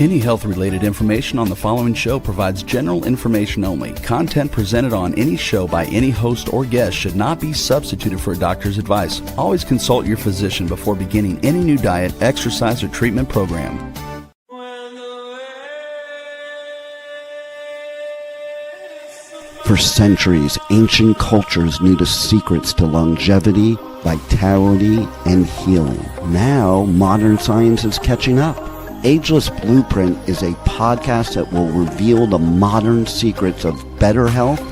Any health-related information on the following show provides general information only. Content presented on any show by any host or guest should not be substituted for a doctor's advice. Always consult your physician before beginning any new diet, exercise, or treatment program. For centuries, ancient cultures knew the secrets to longevity, vitality, and healing. Now, modern science is catching up. Ageless Blueprint is a podcast that will reveal the modern secrets of better health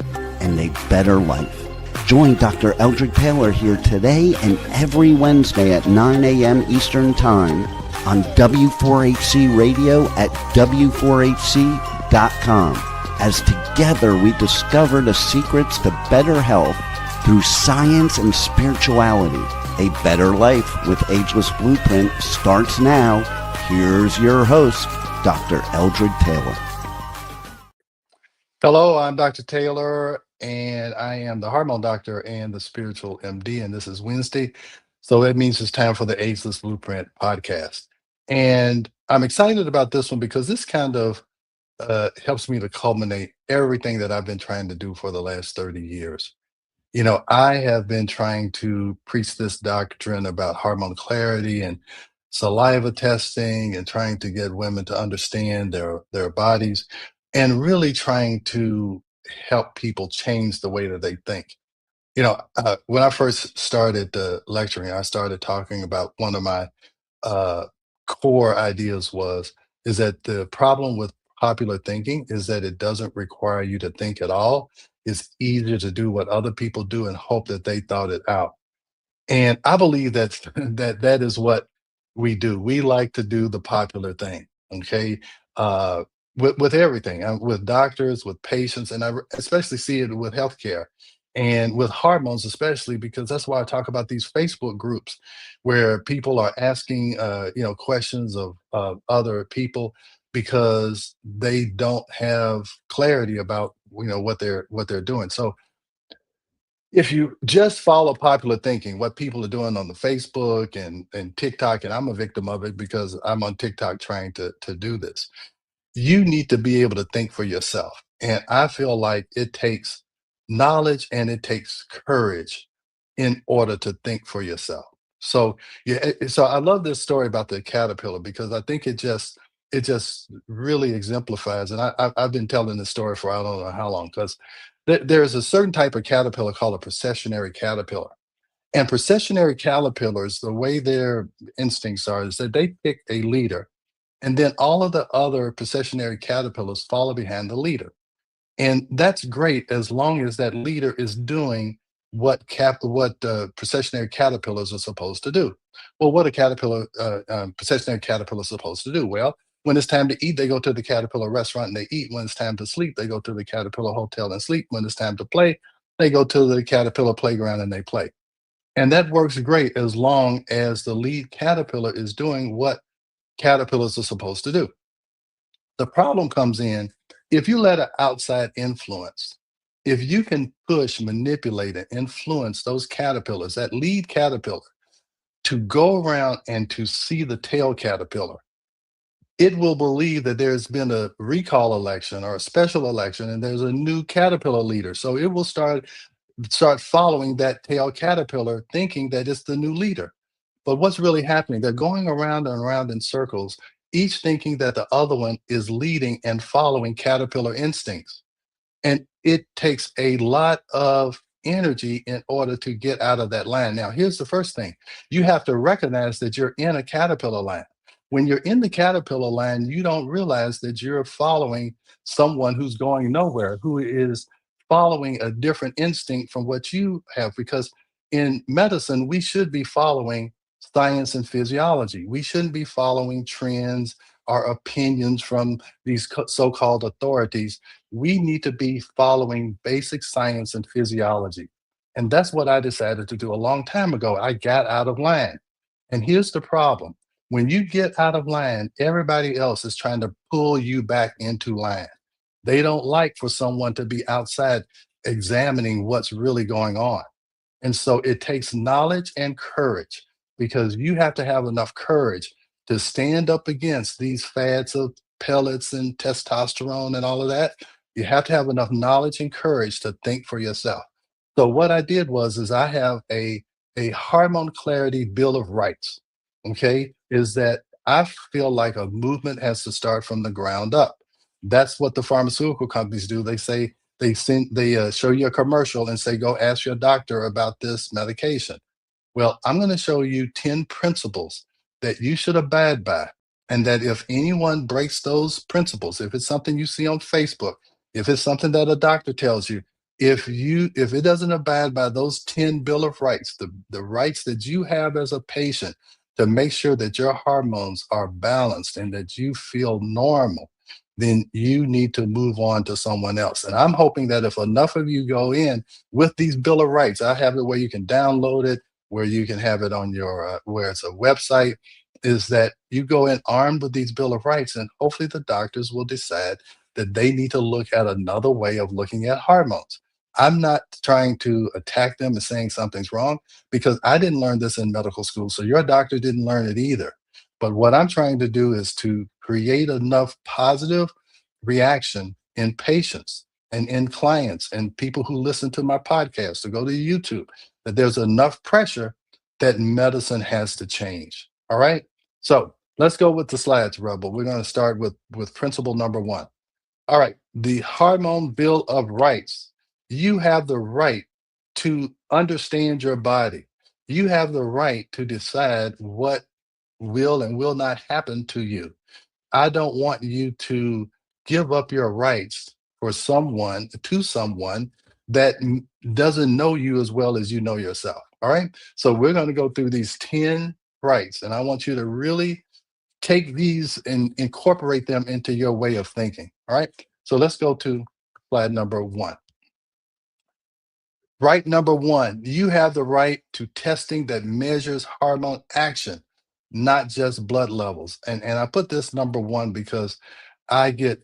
and a better life. Join Dr. Eldred Taylor here today and every Wednesday at 9 a.m. Eastern Time on W4HC Radio at W4HC.com. As together we discover the secrets to better health through science and spirituality. A Better Life with Ageless Blueprint starts now. Here's your host, Dr. Eldred Taylor. Hello, I'm Dr. Taylor, and I am the hormone doctor and the spiritual MD, and this is Wednesday. So that means it's time for the Ageless Blueprint podcast. And I'm excited about this one because this kind of helps me to culminate everything that I've been trying to do for the last 30 years. You know, I have been trying to preach this doctrine about hormone clarity and saliva testing and trying to get women to understand their bodies and really trying to help people change the way that they think. You know, when I first started lecturing, I started talking about one of my core ideas is that the problem with popular thinking is that it doesn't require you to think at all. It's easier to do what other people do and hope that they thought it out. And I believe that that is what we do. We like to do the popular thing, okay? With everything, with doctors, with patients, and especially see it with healthcare and with hormones, especially because that's why I talk about these Facebook groups where people are asking, questions of other people because they don't have clarity about what they're doing. So if you just follow popular thinking, what people are doing on the Facebook and TikTok, and I'm a victim of it because I'm on TikTok trying to do this, you need to be able to think for yourself. And I feel like it takes knowledge and it takes courage in order to think for yourself. So yeah, so I love this story about the caterpillar because I think it just really exemplifies. And I've been telling this story for I don't know how long because there's a certain type of caterpillar called a processionary caterpillar. And processionary caterpillars, the way their instincts are, is that they pick a leader, and then all of the other processionary caterpillars follow behind the leader. And that's great as long as that leader is doing what processionary caterpillars are supposed to do. Well, what a processionary caterpillar is supposed to do? Well, when it's time to eat, they go to the caterpillar restaurant and they eat. When it's time to sleep, they go to the caterpillar hotel and sleep. When it's time to play, they go to the caterpillar playground and they play. And that works great as long as the lead caterpillar is doing what caterpillars are supposed to do. The problem comes in if you let an outside influence, if you can push, manipulate, and influence those caterpillars, that lead caterpillar, to go around and to see the tail caterpillar, it will believe that there's been a recall election or a special election and there's a new caterpillar leader. So it will start following that tail caterpillar thinking that it's the new leader. But what's really happening? They're going around and around in circles, each thinking that the other one is leading and following caterpillar instincts. And it takes a lot of energy in order to get out of that line. Now, here's the first thing. You have to recognize that you're in a caterpillar line. When you're in the caterpillar line, you don't realize that you're following someone who's going nowhere, who is following a different instinct from what you have. Because in medicine, we should be following science and physiology. We shouldn't be following trends or opinions from these so-called authorities. We need to be following basic science and physiology. And that's what I decided to do a long time ago. I got out of line. And here's the problem. When you get out of line, everybody else is trying to pull you back into line. They don't like for someone to be outside examining what's really going on. And so it takes knowledge and courage because you have to have enough courage to stand up against these fads of pellets and testosterone and all of that. You have to have enough knowledge and courage to think for yourself. So what I did was is I have a hormone clarity bill of rights. Okay, is that I feel like a movement has to start from the ground up. That's what the pharmaceutical companies do. They say they show you a commercial and say go ask your doctor about this medication. Well, I'm going to show you 10 principles that you should abide by. And that if anyone breaks those principles, if it's something you see on Facebook, if it's something that a doctor tells you, if it doesn't abide by those 10 Bill of Rights, the rights that you have as a patient to make sure that your hormones are balanced and that you feel normal, then you need to move on to someone else. And I'm hoping that if enough of you go in with these Bill of Rights, I have it where you can download it, where you can have it on your where it's a website, is that you go in armed with these Bill of Rights, and hopefully the doctors will decide that they need to look at another way of looking at hormones. I'm not trying to attack them and saying something's wrong, because I didn't learn this in medical school, so your doctor didn't learn it either. But what I'm trying to do is to create enough positive reaction in patients and in clients and people who listen to my podcast or go to YouTube, that there's enough pressure that medicine has to change. All right. So let's go with the slides, Rebel. We're going to start with principle number one. All right. The Hormone Bill of Rights. You have the right to understand your body. You have the right to decide what will and will not happen to you. I don't want you to give up your rights for someone to someone that doesn't know you as well as you know yourself. All right. So we're going to go through these 10 rights, and I want you to really take these and incorporate them into your way of thinking. All right. So let's go to slide number one. Right number one, you have the right to testing that measures hormone action, not just blood levels. And I put this number one because I get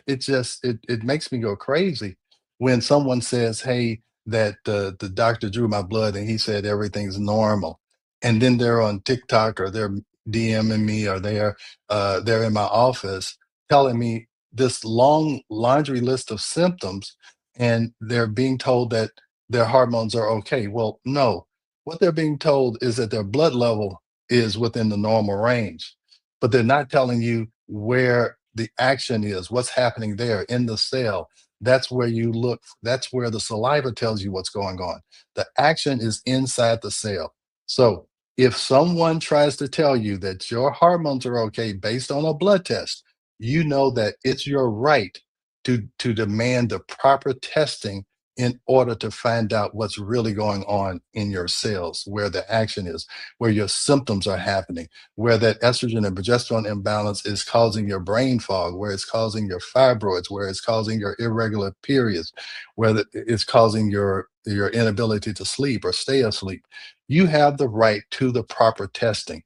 it makes me go crazy when someone says, "Hey, that the doctor drew my blood and he said everything's normal," and then they're on TikTok or they're DMing me or they're in my office telling me this long laundry list of symptoms, and they're being told that their hormones are okay. Well, no. What they're being told is that their blood level is within the normal range, but they're not telling you where the action is, what's happening there in the cell. That's where you look. That's where the saliva tells you what's going on. The action is inside the cell. So if someone tries to tell you that your hormones are okay based on a blood test, you know that it's your right to demand the proper testing in order to find out what's really going on in your cells, where the action is, where your symptoms are happening, where that estrogen and progesterone imbalance is causing your brain fog, where it's causing your fibroids, where it's causing your irregular periods, where it's causing your inability to sleep or stay asleep. You have the right to the proper testing.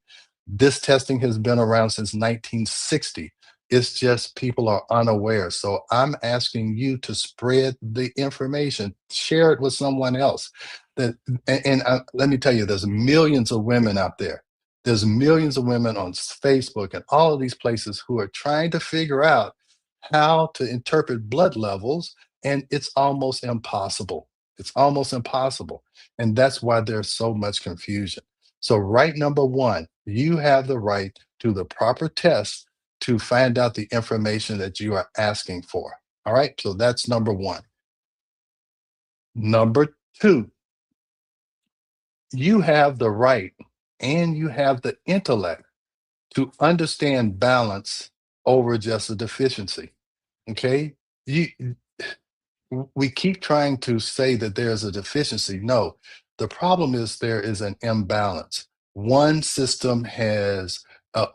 This testing has been around since 1960. It's just people are unaware. So I'm asking you to spread the information, share it with someone else. That let me tell you, there's millions of women out there. There's millions of women on Facebook and all of these places who are trying to figure out how to interpret blood levels, and it's almost impossible. It's almost impossible. And that's why there's so much confusion. So, right number one, you have the right to the proper test to find out the information that you are asking for. All right. So that's number one. Number two, you have the right and you have the intellect to understand balance over just a deficiency. Okay. You, we keep trying to say that there's a deficiency. No, the problem is there is an imbalance. One system has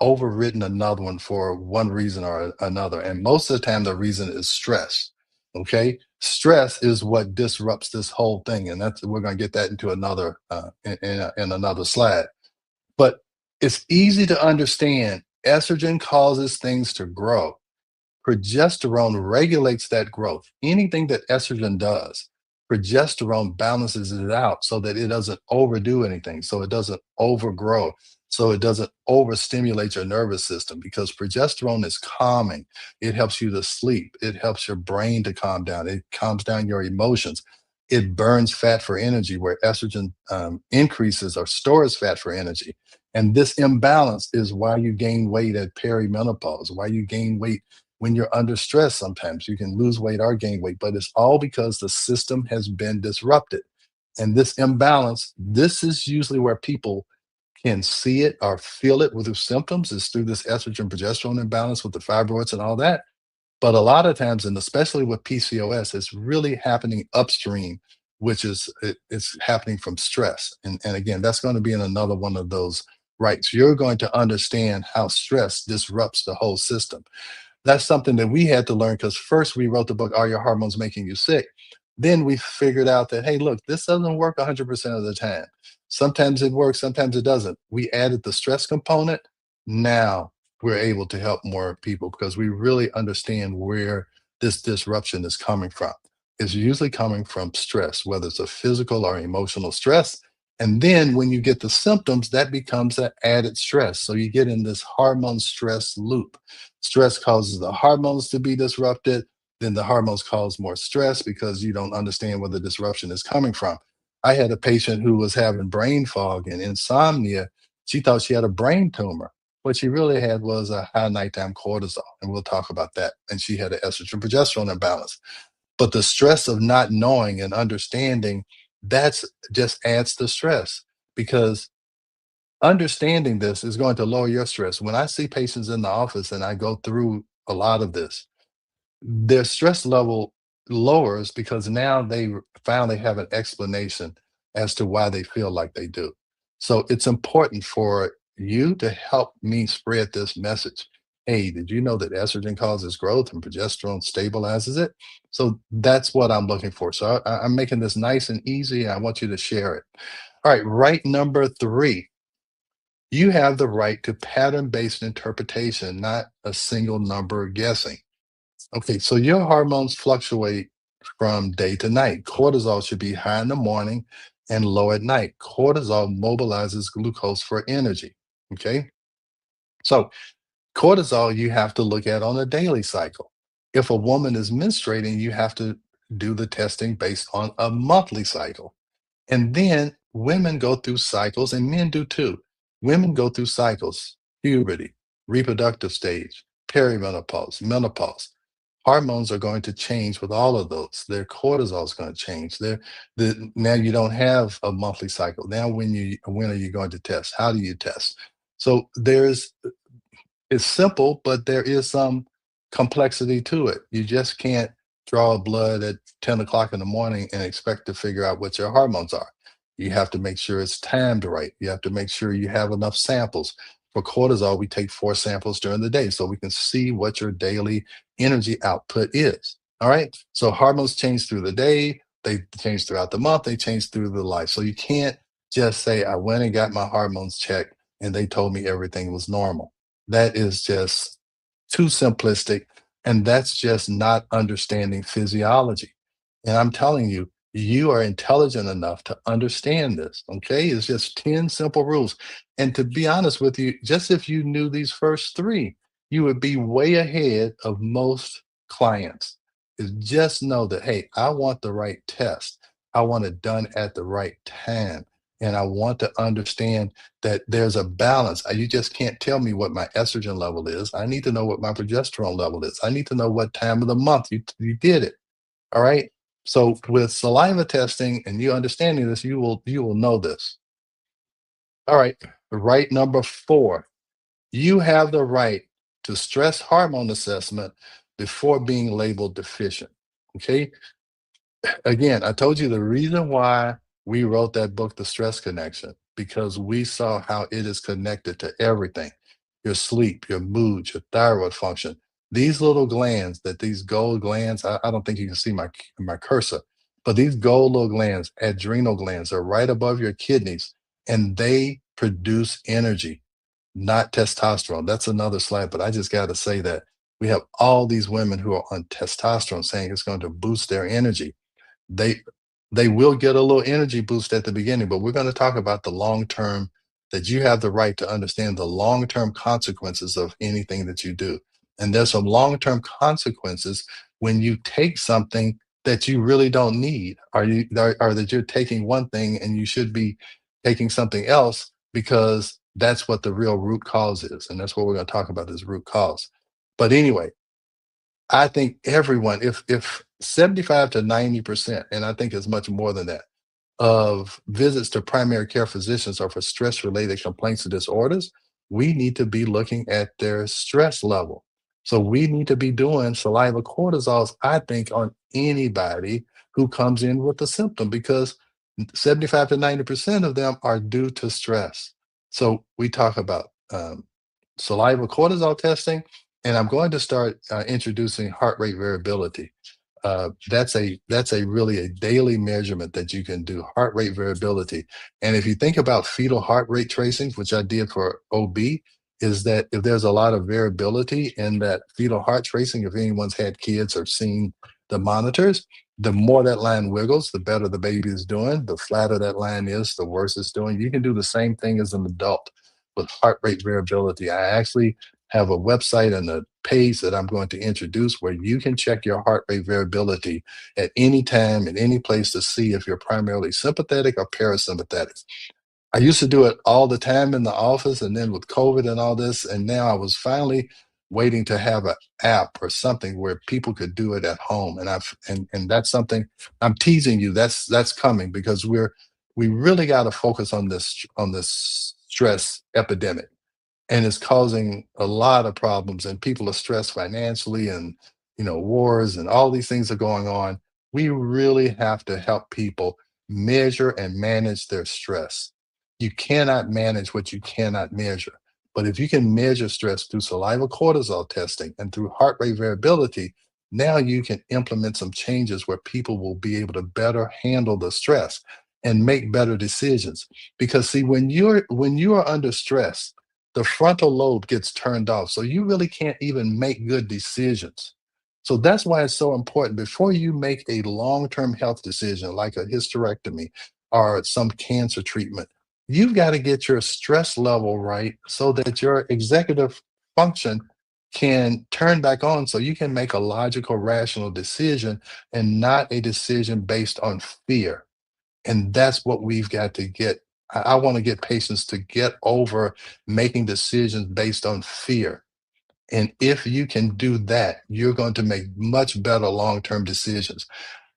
overridden another one for one reason or another. And most of the time, the reason is stress. Okay. Stress is what disrupts this whole thing. And that's, we're going to get that into another, in another slide. But it's easy to understand estrogen causes things to grow. Progesterone regulates that growth. Anything that estrogen does, progesterone balances it out so that it doesn't overdo anything, so it doesn't overgrow. so it doesn't overstimulate your nervous system, because progesterone is calming. It helps you to sleep. It helps your brain to calm down. It calms down your emotions. It burns fat for energy, where estrogen increases or stores fat for energy. And this imbalance is why you gain weight at perimenopause, why you gain weight when you're under stress. Sometimes you can lose weight or gain weight, but it's all because the system has been disrupted. And this imbalance, this is usually where people can see it or feel it with the symptoms, is through this estrogen progesterone imbalance with the fibroids and all that. But a lot of times, and especially with PCOS, it's really happening upstream, which is it's happening from stress. And again, that's going to be in another one of those rights. You're going to understand how stress disrupts the whole system. That's something that we had to learn, because first we wrote the book, Are Your Hormones Making You Sick? Then we figured out that, hey, look, this doesn't work 100% of the time. Sometimes it works, sometimes it doesn't. We added the stress component. Now we're able to help more people because we really understand where this disruption is coming from. It's usually coming from stress, whether it's a physical or emotional stress. And then when you get the symptoms, that becomes an added stress. So you get in this hormone stress loop. Stress causes the hormones to be disrupted. Then the hormones cause more stress because you don't understand where the disruption is coming from. I had a patient who was having brain fog and insomnia. She thought she had a brain tumor. What she really had was a high nighttime cortisol, and we'll talk about that. And she had an estrogen progesterone imbalance. But the stress of not knowing and understanding, that's just adds to stress, because understanding this is going to lower your stress. When I see patients in the office and I go through a lot of this, their stress level lowers because now they finally have an explanation as to why they feel like they do. So it's important for you to help me spread this message. Hey, did you know that estrogen causes growth and progesterone stabilizes it? So that's what I'm looking for. So I'm making this nice and easy. I want you to share it. All right, right number three, you have the right to pattern based interpretation, not a single number guessing. Okay, so your hormones fluctuate from day to night. Cortisol should be high in the morning and low at night. Cortisol mobilizes glucose for energy. Okay, so cortisol you have to look at on a daily cycle. If a woman is menstruating, you have to do the testing based on a monthly cycle. And then women go through cycles, and men do too. Women go through cycles: puberty, reproductive stage, perimenopause, menopause. Hormones are going to change with all of those. Their cortisol is going to change. Now you don't have a monthly cycle. Now when are you going to test? How do you test? So it's simple, but there is some complexity to it. You just can't draw blood at 10 o'clock in the morning and expect to figure out what your hormones are. You have to make sure it's timed right. You have to make sure you have enough samples. For cortisol, we take 4 samples during the day so we can see what your daily energy output is. All right. So hormones change through the day, they change throughout the month, they change through the life. So you can't just say, I went and got my hormones checked and they told me everything was normal. That is just too simplistic. And that's just not understanding physiology. And I'm telling you, you are intelligent enough to understand this. Okay. It's just 10 simple rules. And to be honest with you, just if you knew these first three, you would be way ahead of most clients. Is just know that, hey, I want the right test. I want it done at the right time. And I want to understand that there's a balance. You just can't tell me what my estrogen level is. I need to know what my progesterone level is. I need to know what time of the month you did it. All right. So with saliva testing and you understanding this, you will know this. All right. Right number four, you have the right to stress hormone assessment before being labeled deficient. Okay. Again, I told you the reason why we wrote that book, The Stress Connection, because we saw how it is connected to everything: your sleep, your mood, your thyroid function. These little glands, these gold glands, I don't think you can see my cursor, but these gold little glands, adrenal glands, are right above your kidneys, and they produce energy, not testosterone. That's another slide, but I just got to say that we have all these women who are on testosterone saying it's going to boost their energy. They they will get a little energy boost at the beginning, but we're going to talk about the long-term that you have the right to understand the long-term consequences of anything that you do. And there's some long-term consequences when you take something that you really don't need, or that you're taking one thing and you should be taking something else, because that's what the real root cause is. And that's what we're going to talk about, is root cause. But anyway, I think everyone, if 75 to 90%, and I think it's much more than that, of visits to primary care physicians are for stress related complaints and disorders, we need to be looking at their stress level. So we need to be doing saliva cortisols, I think, on anybody who comes in with a symptom, because 75 to 90% of them are due to stress. So we talk about saliva cortisol testing, and I'm going to start introducing heart rate variability. That's a really a daily measurement that you can do, heart rate variability. And if you think about fetal heart rate tracing, which I did for OB, is that if there's a lot of variability in that fetal heart tracing, if anyone's had kids or seen the monitors, the more that line wiggles, the better the baby is doing. The flatter that line is, the worse it's doing. You can do the same thing as an adult with heart rate variability. I actually have a website and a page that I'm going to introduce where you can check your heart rate variability at any time, in any place, to see if you're primarily sympathetic or parasympathetic. I used to do it all the time in the office, and then with COVID and all this, and now I was finally waiting to have an app or something where people could do it at home. And that's something I'm teasing you. That's coming, because we really got to focus on this stress epidemic, and it's causing a lot of problems, and people are stressed financially, and wars and all these things are going on. We really have to help people measure and manage their stress. You cannot manage what you cannot measure, but if you can measure stress through saliva cortisol testing and through heart rate variability, now you can implement some changes where people will be able to better handle the stress and make better decisions. Because see, when you are under stress, the frontal lobe gets turned off. So you really can't even make good decisions. So that's why it's so important, before you make a long term health decision like a hysterectomy or some cancer treatment, you've got to get your stress level right so that your executive function can turn back on, so you can make a logical, rational decision, and not a decision based on fear. And that's what we've got to get. I want to get patients to get over making decisions based on fear. And if you can do that, you're going to make much better long-term decisions.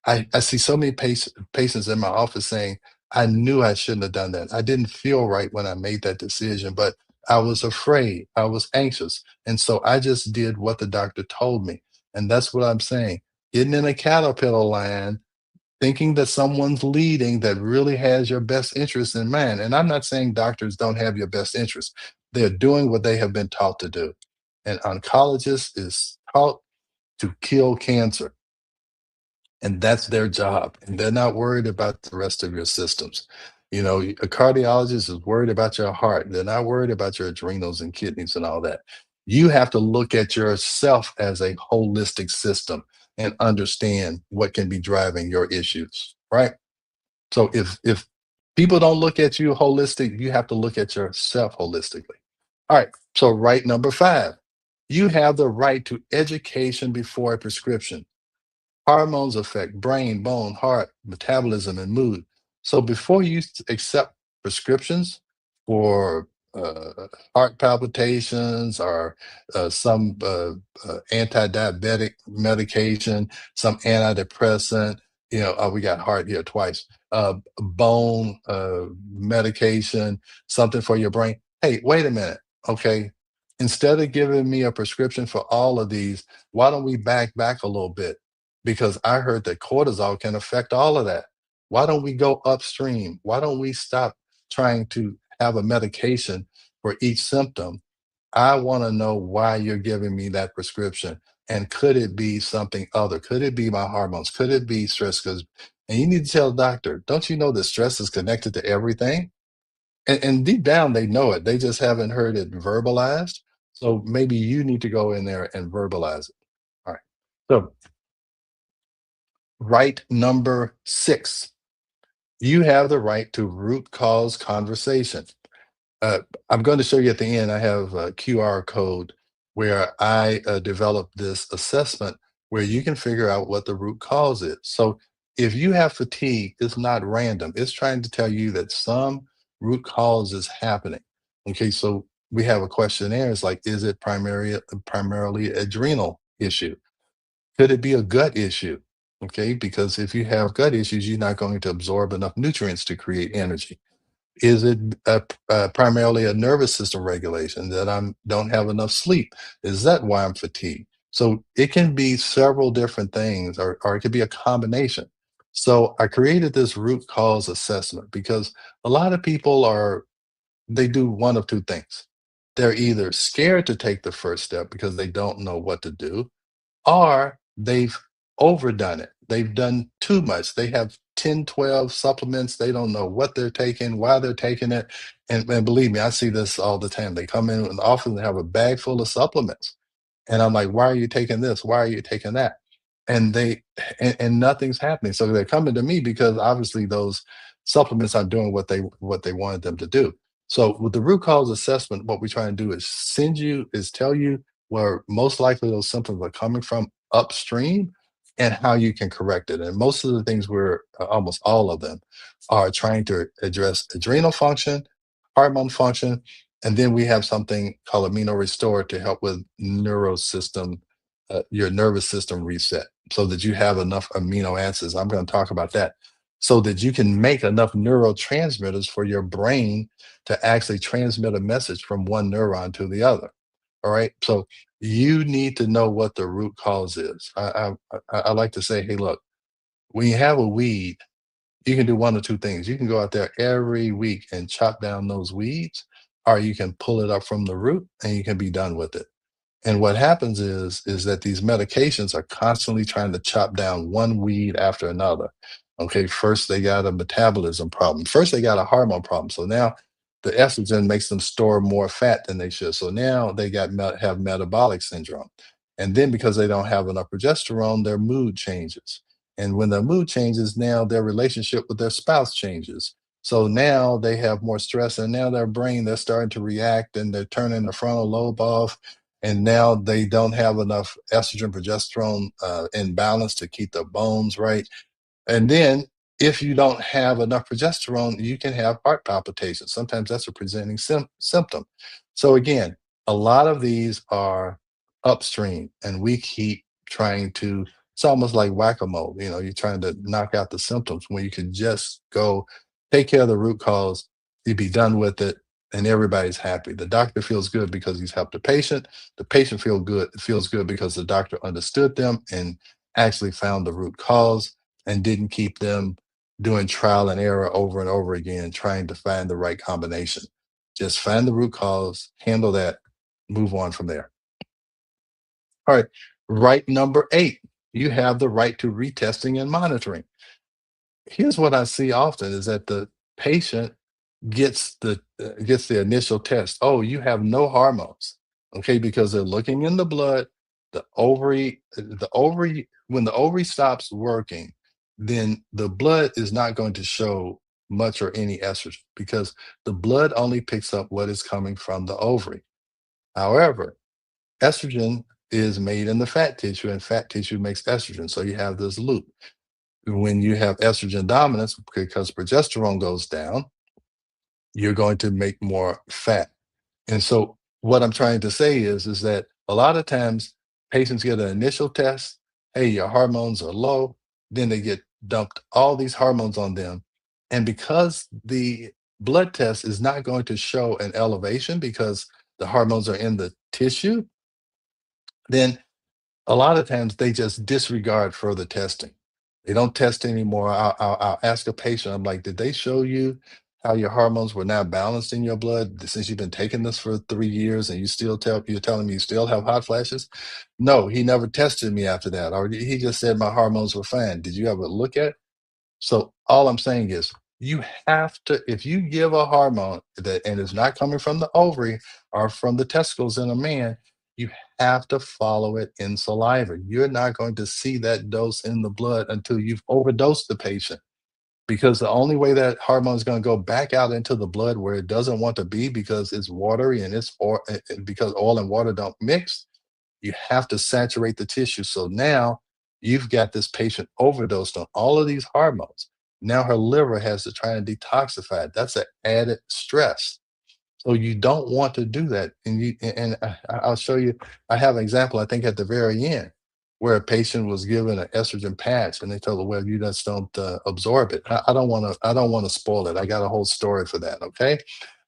I see so many patients in my office saying, I knew I shouldn't have done that. I didn't feel right when I made that decision, but I was afraid. I was anxious. And so I just did what the doctor told me. And that's what I'm saying. Getting in a caterpillar line, thinking that someone's leading that really has your best interest in mind. And I'm not saying doctors don't have your best interest. They're doing what they have been taught to do. An oncologist is taught to kill cancer, and that's their job. And they're not worried about the rest of your systems. A cardiologist is worried about your heart. They're not worried about your adrenals and kidneys and all that. You have to look at yourself as a holistic system and understand what can be driving your issues, right? So if people don't look at you holistic, you have to look at yourself holistically. All right. So right, number 5, you have the right to education before a prescription. Hormones affect brain, bone, heart, metabolism, and mood. So before you accept prescriptions for heart palpitations, or some anti-diabetic medication, some antidepressant, we got heart here twice, bone medication, something for your brain. Hey, wait a minute. Okay. Instead of giving me a prescription for all of these, why don't we back a little bit? Because I heard that cortisol can affect all of that. Why don't we go upstream? Why don't we stop trying to have a medication for each symptom? I want to know why you're giving me that prescription. And could it be something other? Could it be my hormones? Could it be stress? And you need to tell the doctor, don't you know that stress is connected to everything? And deep down, they know it. They just haven't heard it verbalized. So maybe you need to go in there and verbalize it. All right. So right, number 6, you have the right to root cause conversation. Uh, I'm going to show you at the end. I have a QR code where I developed this assessment where you can figure out what the root cause is. So if you have fatigue, it's not random. It's trying to tell you that some root cause is happening. Okay, so we have a questionnaire. It's like, is it primarily adrenal issue? Could it be a gut issue? Okay, because if you have gut issues, you're not going to absorb enough nutrients to create energy. Is it primarily a nervous system regulation that I don't have enough sleep? Is that why I'm fatigued? So it can be several different things, or it could be a combination. So I created this root cause assessment because a lot of people they do one of two things. They're either scared to take the first step because they don't know what to do, or they've overdone it. They've done too much. They have 10, 12 supplements. They don't know what they're taking, why they're taking it. And believe me, I see this all the time. They come in and often have a bag full of supplements. And I'm like, why are you taking this? Why are you taking that? And and nothing's happening. So they're coming to me because obviously those supplements are doing what they wanted them to do. So with the root cause assessment, what we try and do is tell you where most likely those symptoms are coming from upstream and how you can correct it. And most of the things almost all of them are trying to address adrenal function, hormone function, and then we have something called amino restore to help with neurosystem, your nervous system reset, so that you have enough amino acids. I'm going to talk about that, so that you can make enough neurotransmitters for your brain to actually transmit a message from one neuron to the other. All right. So you need to know what the root cause is. I like to say, hey, look, when you have a weed, you can do one or two things. You can go out there every week and chop down those weeds, or you can pull it up from the root and you can be done with it. And what happens is that these medications are constantly trying to chop down one weed after another. Okay, first they got a metabolism problem. First they got a hormone problem. So now the estrogen makes them store more fat than they should. So now they have metabolic syndrome. And then because they don't have enough progesterone, their mood changes. And when their mood changes, now their relationship with their spouse changes. So now they have more stress, and now their brain, they're starting to react and they're turning the frontal lobe off, and now they don't have enough estrogen progesterone in balance to keep the bones right. And then if you don't have enough progesterone, you can have heart palpitations. Sometimes that's a presenting symptom. So again, a lot of these are upstream, and we keep trying to, it's almost like whack-a-mole. You're trying to knock out the symptoms when you can just go take care of the root cause, you'd be done with it, and everybody's happy. The doctor feels good because he's helped the patient. The patient feels good because the doctor understood them and actually found the root cause and didn't keep them doing trial and error over and over again, trying to find the right combination. Just find the root cause, handle that, move on from there. All right. Right number 8, you have the right to retesting and monitoring. Here's what I see often is that the patient gets the initial test. Oh, you have no hormones. Okay, because they're looking in the blood, when the ovary stops working, then the blood is not going to show much or any estrogen because the blood only picks up what is coming from the ovary. However, estrogen is made in the fat tissue, and fat tissue makes estrogen. So you have this loop. When you have estrogen dominance, because progesterone goes down, you're going to make more fat. And so what I'm trying to say is that a lot of times patients get an initial test, hey, your hormones are low, then they get dumped all these hormones on them. And because the blood test is not going to show an elevation because the hormones are in the tissue, then a lot of times they just disregard further testing. They don't test anymore. I'll ask a patient, I'm like, did they show you how your hormones were not balanced in your blood since you've been taking this for 3 years and you're telling me you still have hot flashes? No, he never tested me after that. Or he just said my hormones were fine. Did you ever look at? So all I'm saying is you have to, if you give a hormone that and it's not coming from the ovary or from the testicles in a man, you have to follow it in saliva. You're not going to see that dose in the blood until you've overdosed the patient. because the only way that hormone is going to go back out into the blood where it doesn't want to be, because it's watery and because oil and water don't mix, you have to saturate the tissue. So now you've got this patient overdosed on all of these hormones. Now her liver has to try and detoxify it. That's an added stress. So you don't want to do that. I'll show you. I have an example, I think, at the very end, where a patient was given an estrogen patch, and they told her, "Well, you just don't absorb it." I don't want to. I don't want to spoil it. I got a whole story for that. Okay,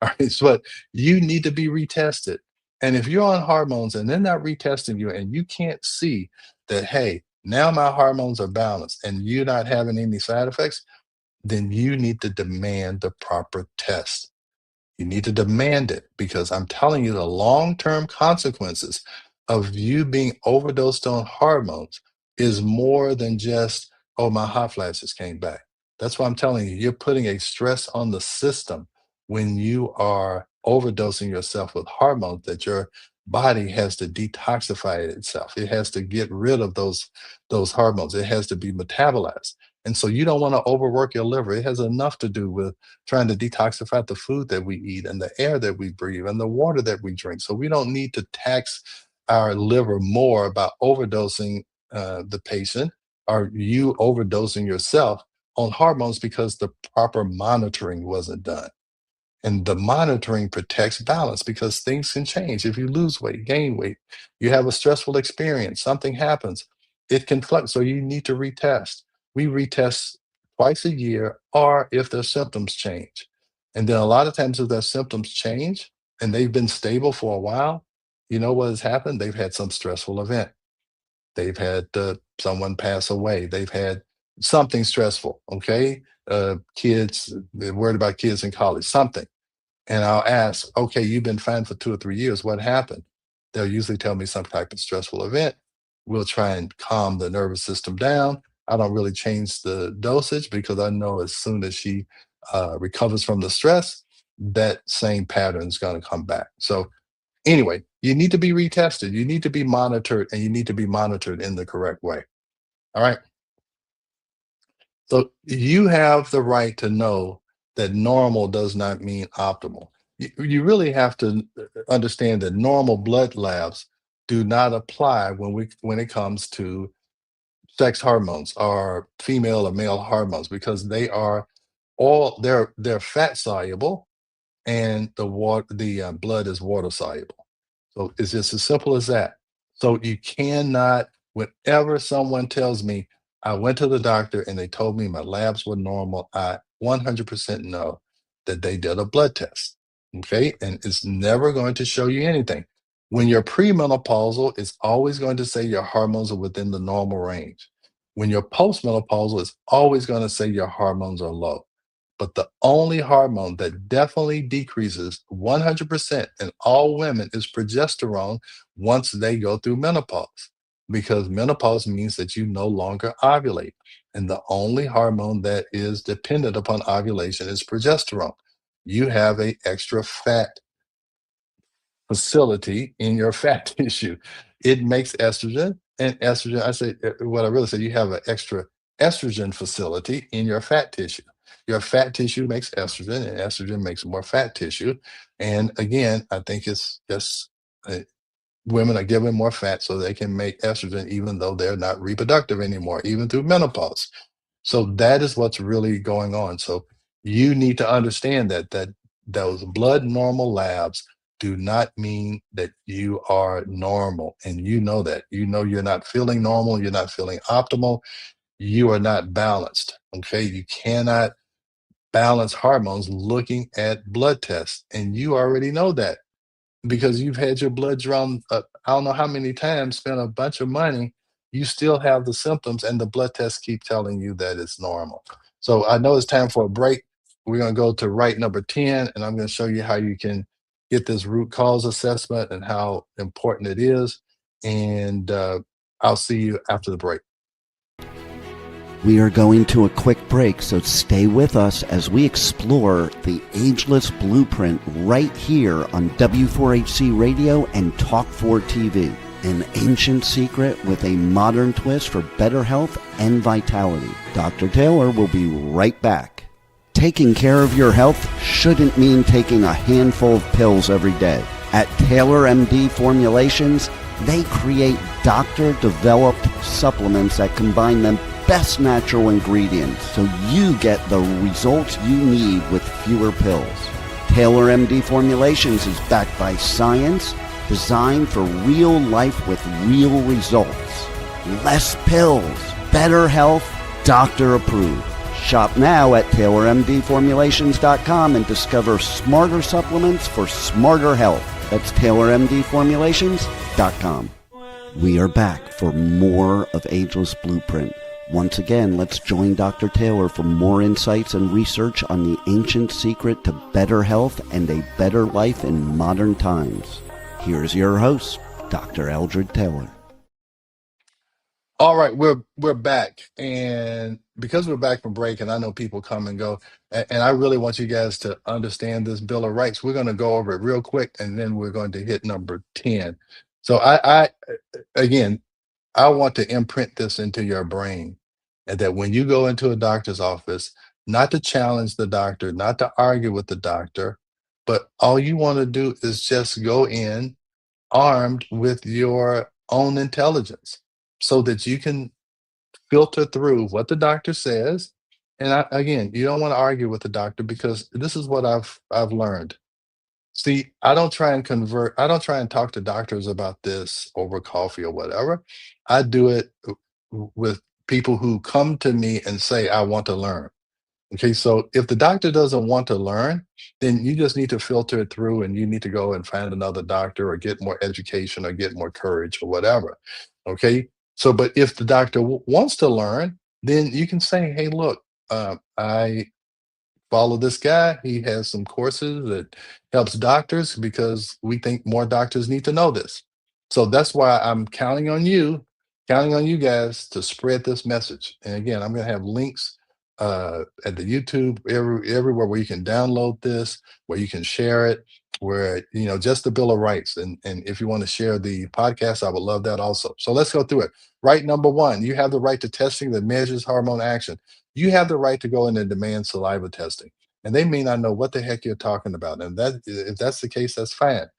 all right. So, but you need to be retested, and if you're on hormones and they're not retesting you, and you can't see that, hey, now my hormones are balanced, and you're not having any side effects, then you need to demand the proper test. You need to demand it, because I'm telling you, the long-term consequences of you being overdosed on hormones is more than just, oh, my hot flashes came back. That's why I'm telling you, you're putting a stress on the system when you are overdosing yourself with hormones, that your body has to detoxify itself. It has to get rid of those hormones. It has to be metabolized. And so you don't want to overwork your liver. It has enough to do with trying to detoxify the food that we eat and the air that we breathe and the water that we drink. So we don't need to tax our liver more by overdosing the patient, or you overdosing yourself on hormones, because the proper monitoring wasn't done. And the monitoring protects balance, because things can change. If you lose weight, gain weight, you have a stressful experience, something happens, it can flux. So you need to retest. We retest twice a year, or if their symptoms change. And then a lot of times, if their symptoms change and they've been stable for a while, you know what has happened? They've had some stressful event. They've had someone pass away. They've had something stressful. Okay. Kids, they're worried about kids in college, something. And I'll ask, okay, you've been fine for 2 or 3 years. What happened? They'll usually tell me some type of stressful event. We'll try and calm the nervous system down. I don't really change the dosage, because I know as soon as she recovers from the stress, that same pattern is going to come back. So, anyway, you need to be retested. You need to be monitored, and you need to be monitored in the correct way. All right. So you have the right to know that normal does not mean optimal. You really have to understand that normal blood labs do not apply when it comes to sex hormones or female or male hormones, because they're fat soluble, and the blood is water soluble. So it's just as simple as that. So you cannot, whenever someone tells me, I went to the doctor and they told me my labs were normal, I 100% know that they did a blood test. Okay. And it's never going to show you anything. When you're premenopausal, it's always going to say your hormones are within the normal range. When you're postmenopausal, it's always going to say your hormones are low. But the only hormone that definitely decreases 100% in all women is progesterone once they go through menopause, because menopause means that you no longer ovulate. And the only hormone that is dependent upon ovulation is progesterone. You have a extra fat facility in your fat tissue. It makes estrogen, and estrogen, I say, what I really say, you have an extra estrogen facility in your fat tissue. Your fat tissue makes estrogen, and estrogen makes more fat tissue. And again, I think it's just women are given more fat so they can make estrogen, even though they're not reproductive anymore, even through menopause. So that is what's really going on. So you need to understand that those blood normal labs do not mean that you are normal. And you know that. You know you're not feeling normal, you're not feeling optimal, you are not balanced. Okay. You cannot balance hormones looking at blood tests. And you already know that, because you've had your blood drawn, I don't know how many times, spent a bunch of money, you still have the symptoms, and the blood tests keep telling you that it's normal. So I know it's time for a break. We're going to go to right number 10, and I'm going to show you how you can get this root cause assessment and how important it is. And I'll see you after the break. We are going to a quick break, so stay with us as we explore the ageless blueprint right here on W4HC Radio and Talk 4 TV. An ancient secret with a modern twist for better health and vitality. Dr. Taylor will be right back. Taking care of your health shouldn't mean taking a handful of pills every day. At Taylor MD Formulations, they create doctor-developed supplements that combine the best natural ingredients so you get the results you need with fewer pills. Taylor MD Formulations is backed by science, designed for real life with real results. Less pills, better health, doctor approved. Shop now at TaylorMDFormulations.com and discover smarter supplements for smarter health. That's TaylorMDFormulations.com. We are back for more of Ageless Blueprint. Once again, let's join Dr. Taylor for more insights and research on the ancient secret to better health and a better life in modern times. Here's your host, Dr. Eldred Taylor. All right, we're back, and because we're back from break, and I know people come and go, and I really want you guys to understand this Bill of Rights. We're going to go over it real quick, and then we're going to hit number 10. So again, I want to imprint this into your brain, and that when you go into a doctor's office, not to challenge the doctor, not to argue with the doctor, but all you want to do is just go in armed with your own intelligence so that you can filter through what the doctor says. And again, you don't want to argue with the doctor, because this is what I've learned. See, I don't try and talk to doctors about this over coffee or whatever. I do it with people who come to me and say, I want to learn. Okay, so if the doctor doesn't want to learn, then you just need to filter it through, and you need to go and find another doctor or get more education or get more courage or whatever. Okay, so but if the doctor wants to learn, then you can say, hey, look, I follow this guy. He has some courses that helps doctors, because we think more doctors need to know this. So that's why I'm counting on you guys to spread this message. And again, I'm going to have links at the YouTube, everywhere where you can download this, where you can share it, where just the Bill of Rights. And if you want to share the podcast, I would love that also. So let's go through it. Right, number one, you have the right to testing that measures hormone action. You have the right to go in and demand saliva testing. And they may not know what the heck you're talking about. And that, if that's the case, that's fine.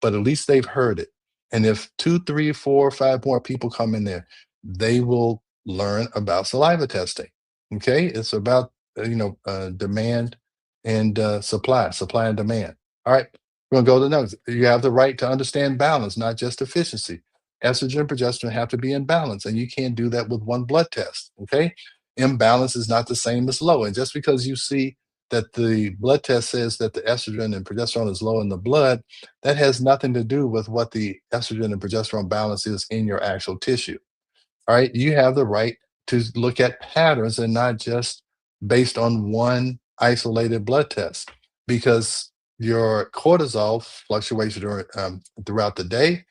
But at least they've heard it. And if 2, 3, 4, 5 more people come in there, they will learn about saliva testing. Okay, it's about demand and supply and demand. All right, we're gonna go to the next. You have the right to understand balance, not just efficiency. Estrogen and progesterone have to be in balance, and you can't do that with one blood test. Okay, imbalance is not the same as low. And just because you see that the blood test says that the estrogen and progesterone is low in the blood, that has nothing to do with what the estrogen and progesterone balance is in your actual tissue. All right, you have the right to look at patterns and not just based on one isolated blood test, because your cortisol fluctuates throughout the day,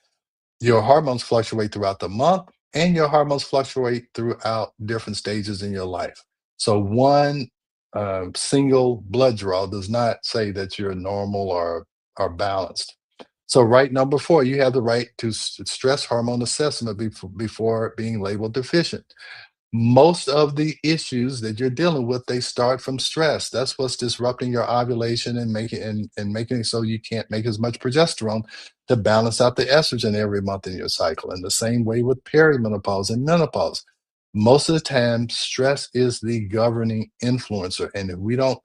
your hormones fluctuate throughout the month, and your hormones fluctuate throughout different stages in your life. So one single blood draw does not say that you're normal or balanced. So right, number 4, you have the right to stress hormone assessment before being labeled deficient. Most of the issues that you're dealing with, they start from stress. That's what's disrupting your ovulation and making it so you can't make as much progesterone to balance out the estrogen every month in your cycle. And the same way with perimenopause and menopause. Most of the time, stress is the governing influencer. And if we don't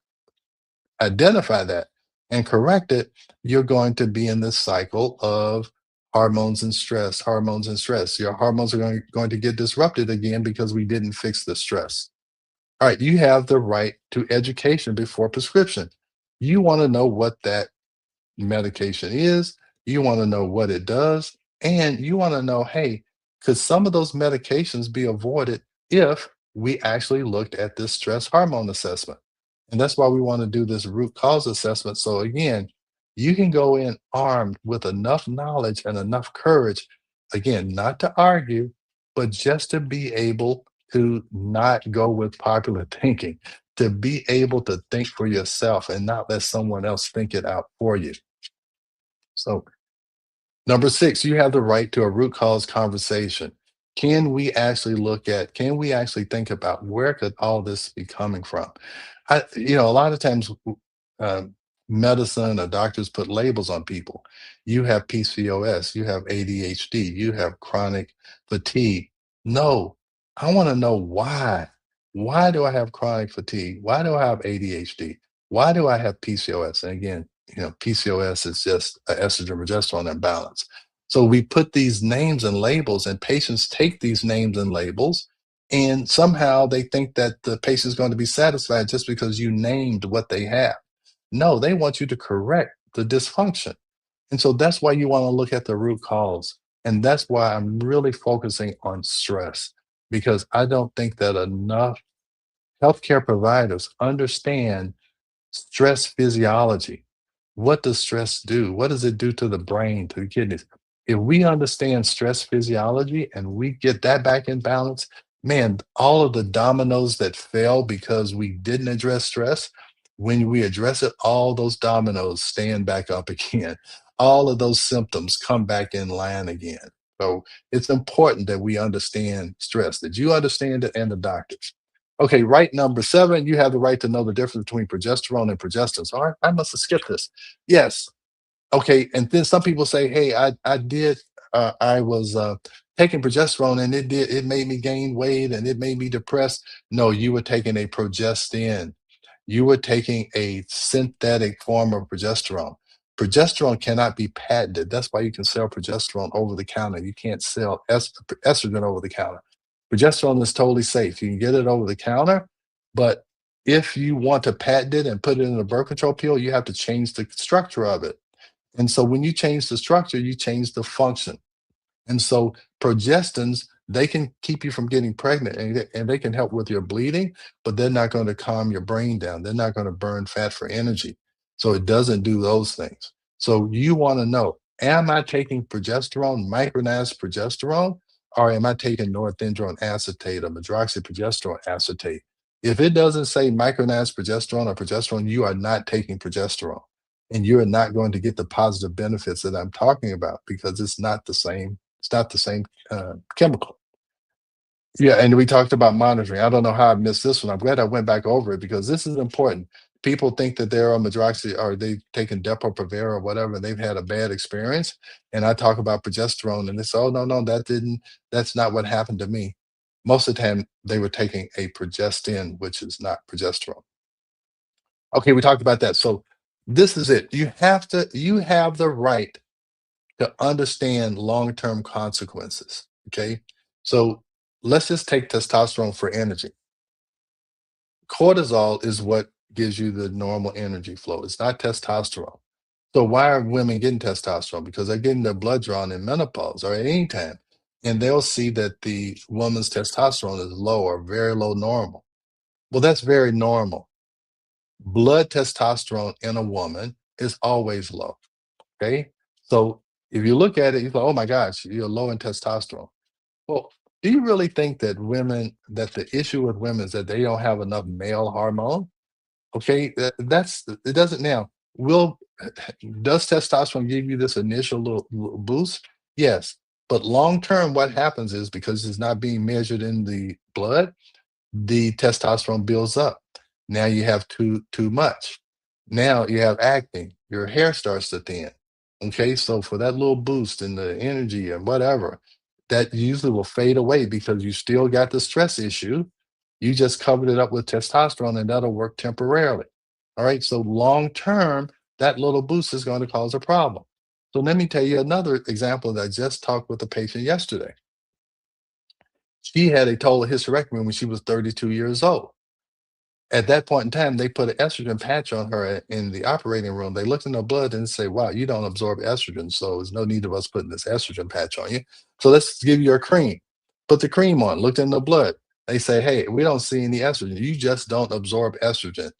identify that and correct it, you're going to be in this cycle of hormones and stress, hormones and stress. Your hormones are going to get disrupted again because we didn't fix the stress. All right, you have the right to education before prescription. You want to know what that medication is, you want to know what it does, and you want to know, hey, could some of those medications be avoided if we actually looked at this stress hormone assessment? And that's why we want to do this root cause assessment. So again, you can go in armed with enough knowledge and enough courage, again, not to argue, but just to be able to not go with popular thinking, to be able to think for yourself and not let someone else think it out for you. So Number six, you have the right to a root cause conversation. Can we actually think about where could all this be coming from? A lot of times, uh, medicine or doctors put labels on people. You have PCOS, you have ADHD, you have chronic fatigue. No, I want to know why. Why do I have chronic fatigue? Why do I have ADHD? Why do I have PCOS? And again, PCOS is just an estrogen progesterone imbalance. So we put these names and labels, and patients take these names and labels, and somehow they think that the patient's going to be satisfied just because you named what they have. No, they want you to correct the dysfunction. And so that's why you want to look at the root cause. And that's why I'm really focusing on stress, because I don't think that enough healthcare providers understand stress physiology. What does stress do? What does it do to the brain, to the kidneys? If we understand stress physiology and we get that back in balance, man, all of the dominoes that fell because we didn't address stress, when we address it, all those dominoes stand back up again. All of those symptoms come back in line again. So it's important that we understand stress. Did you understand it, and the doctors? Okay, right number seven, you have the right to know the difference between progesterone and progestin. So I must have skipped this. Yes. Okay, and then some people say, "Hey, I was taking progesterone and it made me gain weight and it made me depressed." No, you were taking a progestin. You were taking a synthetic form of progesterone. Progesterone cannot be patented. That's why you can sell progesterone over the counter. You can't sell estrogen over the counter. Progesterone is totally safe. You can get it over the counter, but if you want to patent it and put it in a birth control pill, you have to change the structure of it. And so when you change the structure, you change the function. And so progestins, they can keep you from getting pregnant, and they can help with your bleeding, but they're not going to calm your brain down. They're not going to burn fat for energy. So it doesn't do those things. So you want to know, am I taking progesterone, micronized progesterone, or am I taking norethindrone acetate or medroxyprogesterone acetate? If it doesn't say micronized progesterone or progesterone, you are not taking progesterone. And you're not going to get the positive benefits that I'm talking about, because it's not the same chemical. Yeah, and we talked about monitoring. I don't know how I missed this one. I'm glad I went back over it because this is important. People think that they're on medroxy or they've taken Depo-Provera or whatever, and they've had a bad experience. And I talk about progesterone, and they say, "Oh no, no, that's not what happened to me." Most of the time, they were taking a progestin, which is not progesterone. Okay, we talked about that. So this is it. You have the right to understand long-term consequences. Okay. So let's just take testosterone for energy. Cortisol is what gives you the normal energy flow. It's not testosterone. So why are women getting testosterone? Because they're getting their blood drawn in menopause or at any time. And they'll see that the woman's testosterone is low or very low normal. Well, that's very normal. Blood testosterone in a woman is always low. Okay. So if you look at it, you go, oh my gosh, you're low in testosterone. Well, do you really think that the issue with women is that they don't have enough male hormone? Okay. It doesn't now. Will Does testosterone give you this initial little boost? Yes. But long term, what happens is, because it's not being measured in the blood, the testosterone builds up. Now you have too much. Now you have acne. Your hair starts to thin. Okay, so for that little boost in the energy and whatever, that usually will fade away because you still got the stress issue. You just covered it up with testosterone, and that'll work temporarily. All right, so long term, that little boost is going to cause a problem. So let me tell you another example that I just talked with a patient yesterday. She had a total hysterectomy when she was 32 years old. At that point in time, they put an estrogen patch on her in the operating room. They looked in her blood and say, "Wow, you don't absorb estrogen, so there's no need of us putting this estrogen patch on you. So let's give you a cream." Put the cream on, looked in the blood. They say, "Hey, we don't see any estrogen. You just don't absorb estrogen."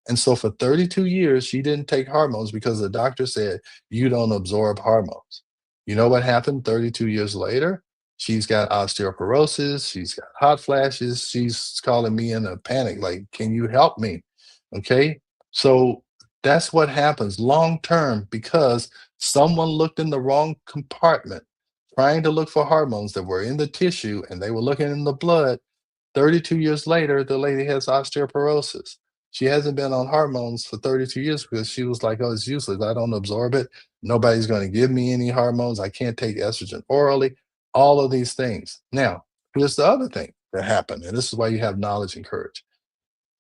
And so for 32 years, she didn't take hormones because the doctor said, "You don't absorb hormones." You know what happened 32 years later? She's got osteoporosis, she's got hot flashes, she's calling me in a panic, like, "Can you help me?" Okay? So that's what happens long term, because Someone looked in the wrong compartment, trying to look for hormones that were in the tissue, and they were looking in the blood. 32 years later, the lady has osteoporosis. She hasn't been on hormones for 32 years because she was like, oh, it's useless. I don't absorb it. Nobody's going to give me any hormones. I can't take estrogen orally, all of these things. Now, here's the other thing that happened. And this is why you have knowledge and courage.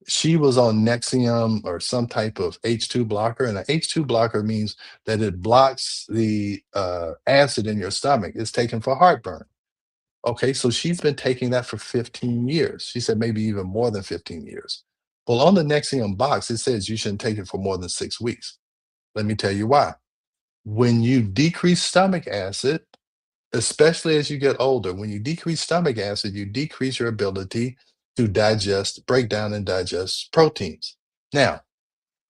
She was on Nexium or some type of H2 blocker. And an H2 blocker means that it blocks the acid in your stomach. It's taken for heartburn. Okay, so she's been taking that for 15 years. She said maybe even more than 15 years. Well, on the Nexium box, it says you shouldn't take it for more than 6 weeks. Let me tell you why. When you decrease stomach acid, especially as you get older, when you decrease stomach acid, you decrease your ability to break down and digest proteins. Now,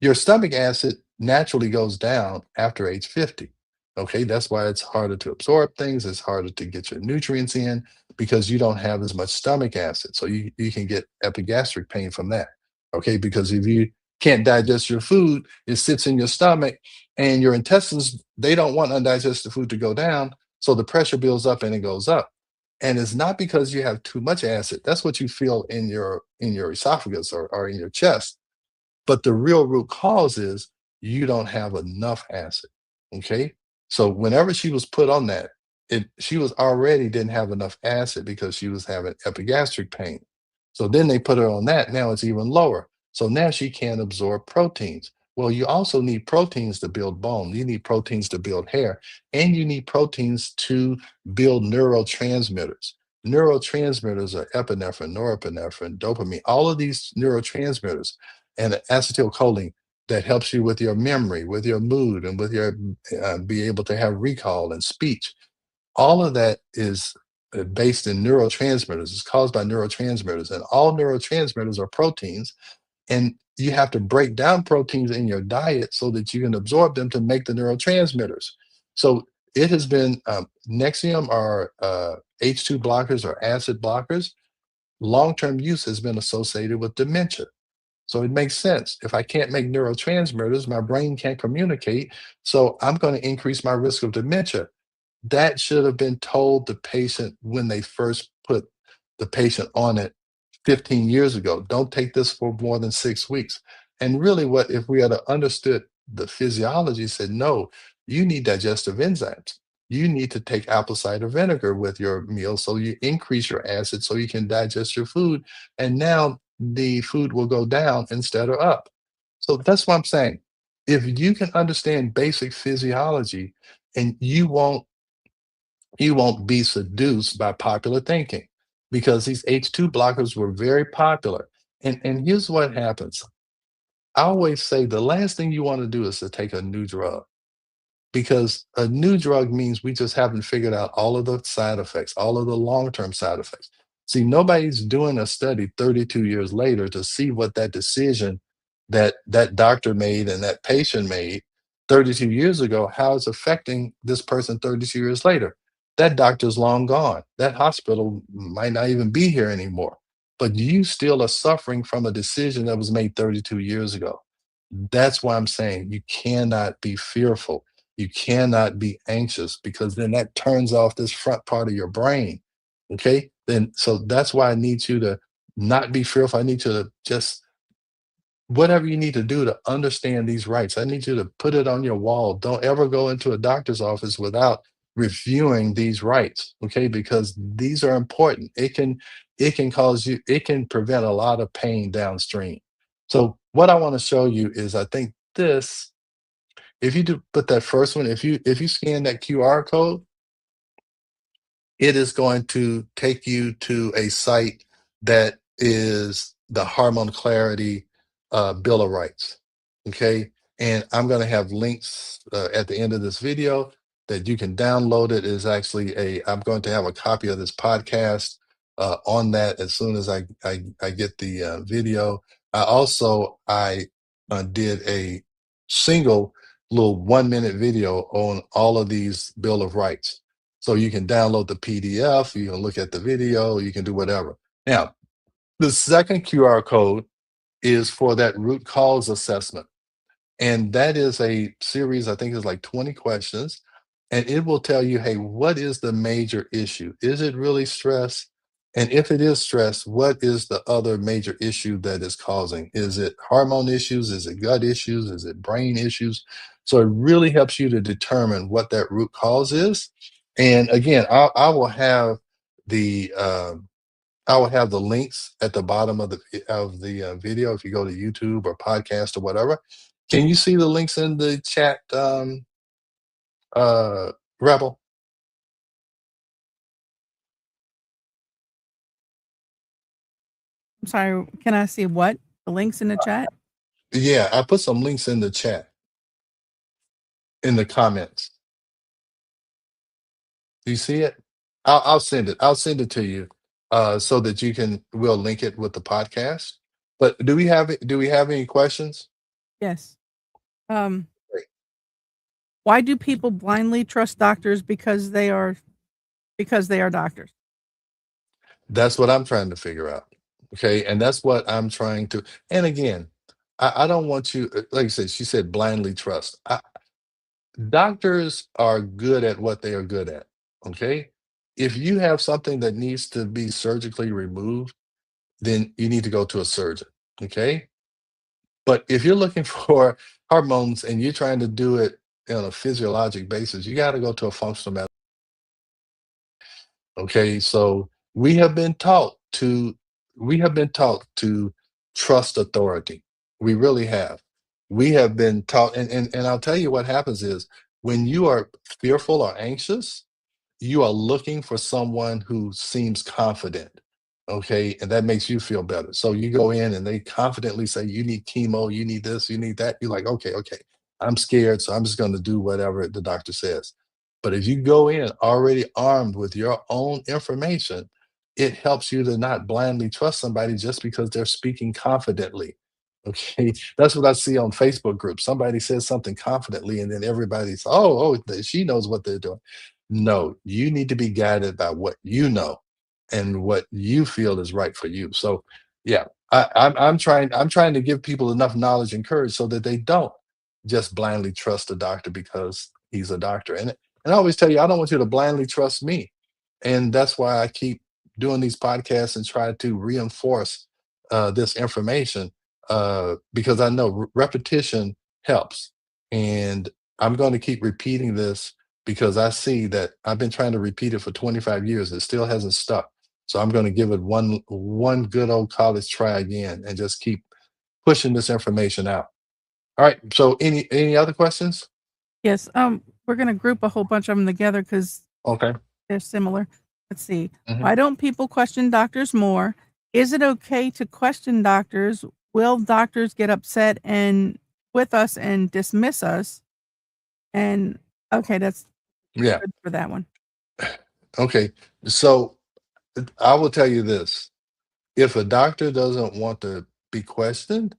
your stomach acid naturally goes down after age 50. Okay, that's why it's harder to absorb things, it's harder to get your nutrients in because you don't have as much stomach acid. So you can get epigastric pain from that. Okay, because if you can't digest your food, it sits in your stomach and your intestines, they don't want undigested food to go down. So the pressure builds up and it goes up. And it's not because you have too much acid. That's what you feel in your esophagus or in your chest, but the real root cause is you don't have enough acid. Okay. So whenever she was put on that, she was already didn't have enough acid because she was having epigastric pain. So then they put her on that. Now it's even lower. So now she can't absorb proteins. Well, you also need proteins to build bone. You need proteins to build hair, and you need proteins to build neurotransmitters. Neurotransmitters are epinephrine, norepinephrine, dopamine, all of these neurotransmitters and acetylcholine that helps you with your memory, with your mood, and with your be able to have recall and speech. All of that is based in neurotransmitters. It's caused by neurotransmitters, and all neurotransmitters are proteins. And you have to break down proteins in your diet so that you can absorb them to make the neurotransmitters. So it has been Nexium or H2 blockers or acid blockers. Long-term use has been associated with dementia. So it makes sense. If I can't make neurotransmitters, my brain can't communicate. So I'm going to increase my risk of dementia. That should have been told the patient when they first put the patient on it 15 years ago. Don't take this for more than 6 weeks. And really, what if we had understood the physiology, said, no, you need digestive enzymes. You need to take apple cider vinegar with your meal so you increase your acid so you can digest your food. And now the food will go down instead of up. So that's what I'm saying. If you can understand basic physiology, and you won't be seduced by popular thinking because these H2 blockers were very popular. And here's what happens. I always say the last thing you want to do is to take a new drug because a new drug means we just haven't figured out all of the side effects, all of the long-term side effects. See, nobody's doing a study 32 years later to see what that decision that doctor made and that patient made 32 years ago, how it's affecting this person 32 years later. That doctor's long gone. That hospital might not even be here anymore. But you still are suffering from a decision that was made 32 years ago. That's why I'm saying you cannot be fearful. You cannot be anxious because then that turns off this front part of your brain. Okay. Then, so that's why I need you to not be fearful. I need you to just whatever you need to do to understand these rights. I need you to put it on your wall. Don't ever go into a doctor's office without reviewing these rights. Okay. Because these are important. It can prevent a lot of pain downstream. So what I want to show you is I think this, if you do put that first one, if you scan that QR code, it is going to take you to a site that is the Hormone Clarity Bill of Rights. Okay. And I'm going to have links at the end of this video that you can download. It is actually I'm going to have a copy of this podcast on that as soon as I get the video. I did a single little 1-minute video on all of these Bill of Rights. So you can download the PDF, you can look at the video, you can do whatever. Now, the second QR code is for that root cause assessment. And that is a series, I think it's like 20 questions. And it will tell you, hey, what is the major issue? Is it really stress? And if it is stress, what is the other major issue that is causing? Is it hormone issues? Is it gut issues? Is it brain issues? So it really helps you to determine what that root cause is. And again, the I will have the links at the bottom of the video if you go to YouTube or podcast or whatever. Can you see the links in the chat, uh, Rebel? I'm sorry, can I see what? The links in the chat? Yeah, I put some links in the chat in the comments. Do you see it? I'll send it. I'll send it to you so that we'll link it with the podcast. But do we have any questions? Yes. Um, Great. why do people blindly trust doctors because they are doctors? That's what I'm trying to figure out. Okay. And that's what I'm trying to. And again, I don't want you, like I said, she said blindly trust. Doctors are good at what they are good at. Okay. If you have something that needs to be surgically removed, then you need to go to a surgeon. Okay. But if you're looking for hormones and you're trying to do it on a physiologic basis, you got to go to a functional medicine. Okay, so we have been taught to trust authority. We really have. We have been taught, and I'll tell you what happens is when you are fearful or anxious, you are looking for someone who seems confident. Okay, and that makes you feel better. So you go in and they confidently say, you need chemo, you need this, you need that. You're like, okay, okay, I'm scared, so I'm just going to do whatever the doctor says. But if you go in already armed with your own information, it helps you to not blindly trust somebody just because they're speaking confidently. Okay, that's what I see on Facebook groups. Somebody says something confidently, and then everybody's, she knows what they're doing. No, you need to be guided by what you know and what you feel is right for you. So, yeah, I'm trying to give people enough knowledge and courage so that they don't just blindly trust a doctor because he's a doctor. And I always tell you, I don't want you to blindly trust me. And that's why I keep doing these podcasts and try to reinforce this information because I know repetition helps. And I'm going to keep repeating this because I see that I've been trying to repeat it for 25 years. It still hasn't stuck. So I'm going to give it one good old college try again and just keep pushing this information out. All right. So any other questions? Yes. We're gonna group a whole bunch of them together because Okay. they're similar. Let's see. Mhm. Why don't people question doctors more? Is it okay to question doctors? Will doctors get upset and with us and dismiss us? And okay, that's Yeah. good for that one. Okay. So I will tell you this. If a doctor doesn't want to be questioned,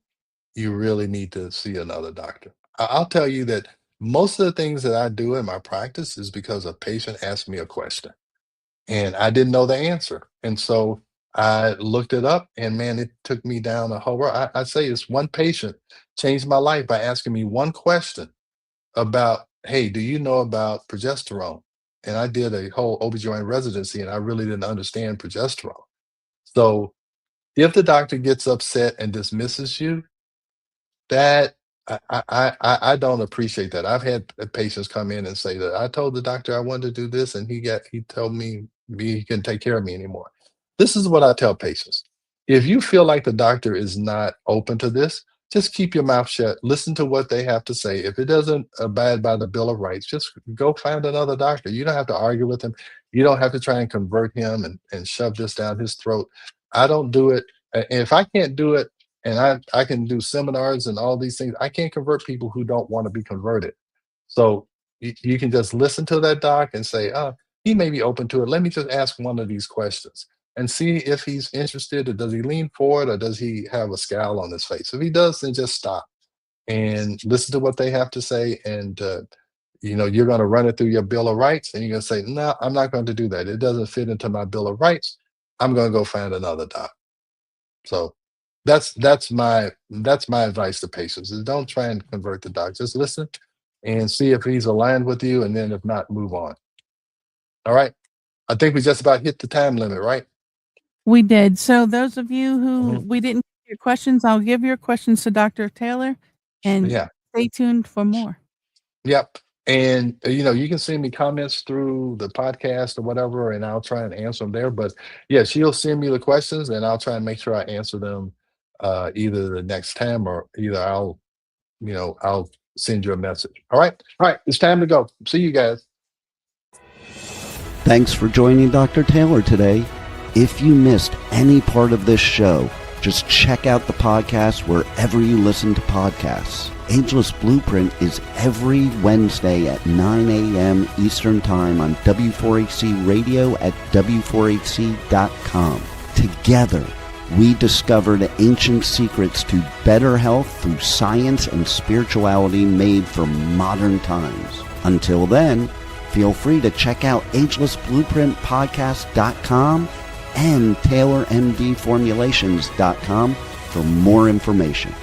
you really need to see another doctor. I'll tell you that most of the things that I do in my practice is because a patient asked me a question and I didn't know the answer. And so I looked it up and man, it took me down a whole road. I say it's one patient changed my life by asking me one question about, hey, do you know about progesterone? And I did a whole OB/GYN residency and I really didn't understand progesterone. So if the doctor gets upset and dismisses you, that I don't appreciate that. I've had patients come in and say that I told the doctor I wanted to do this, and he told me he couldn't take care of me anymore. This is what I tell patients. If you feel like the doctor is not open to this, just keep your mouth shut. Listen to what they have to say. If it doesn't abide by the Bill of Rights, just go find another doctor. You don't have to argue with him. You don't have to try and convert him and shove this down his throat. I don't do it. And if I can't do it, and I can do seminars and all these things. I can't convert people who don't want to be converted. So you can just listen to that doc and say, oh, he may be open to it. Let me just ask one of these questions and see if he's interested or does he lean forward or does he have a scowl on his face? If he does, then just stop and listen to what they have to say. And, you're going to run it through your Bill of Rights and you're going to say, no, I'm not going to do that. It doesn't fit into my Bill of Rights. I'm going to go find another doc. So that's my advice to patients is don't try and convert the doc. Just listen and see if he's aligned with you, and then if not, move on. All right. I think we just about hit the time limit, right? We did. So those of you who Mhm. we didn't get your questions, I'll give your questions to Dr. Taylor and Yeah. stay tuned for more. Yep. And you can send me comments through the podcast or whatever, and I'll try and answer them there. But yeah, she'll send me the questions, and I'll try and make sure I answer them either the next time or either I'll send you a message. All right. All right. It's time to go. See you guys. Thanks for joining Dr. Taylor today. If you missed any part of this show, just check out the podcast wherever you listen to podcasts. Ageless Blueprint is every Wednesday at 9 a.m. Eastern Time on W4HC Radio at W4HC.com. Together, we discovered ancient secrets to better health through science and spirituality made for modern times. Until then, feel free to check out agelessblueprintpodcast.com and TaylorMDFormulations.com for more information.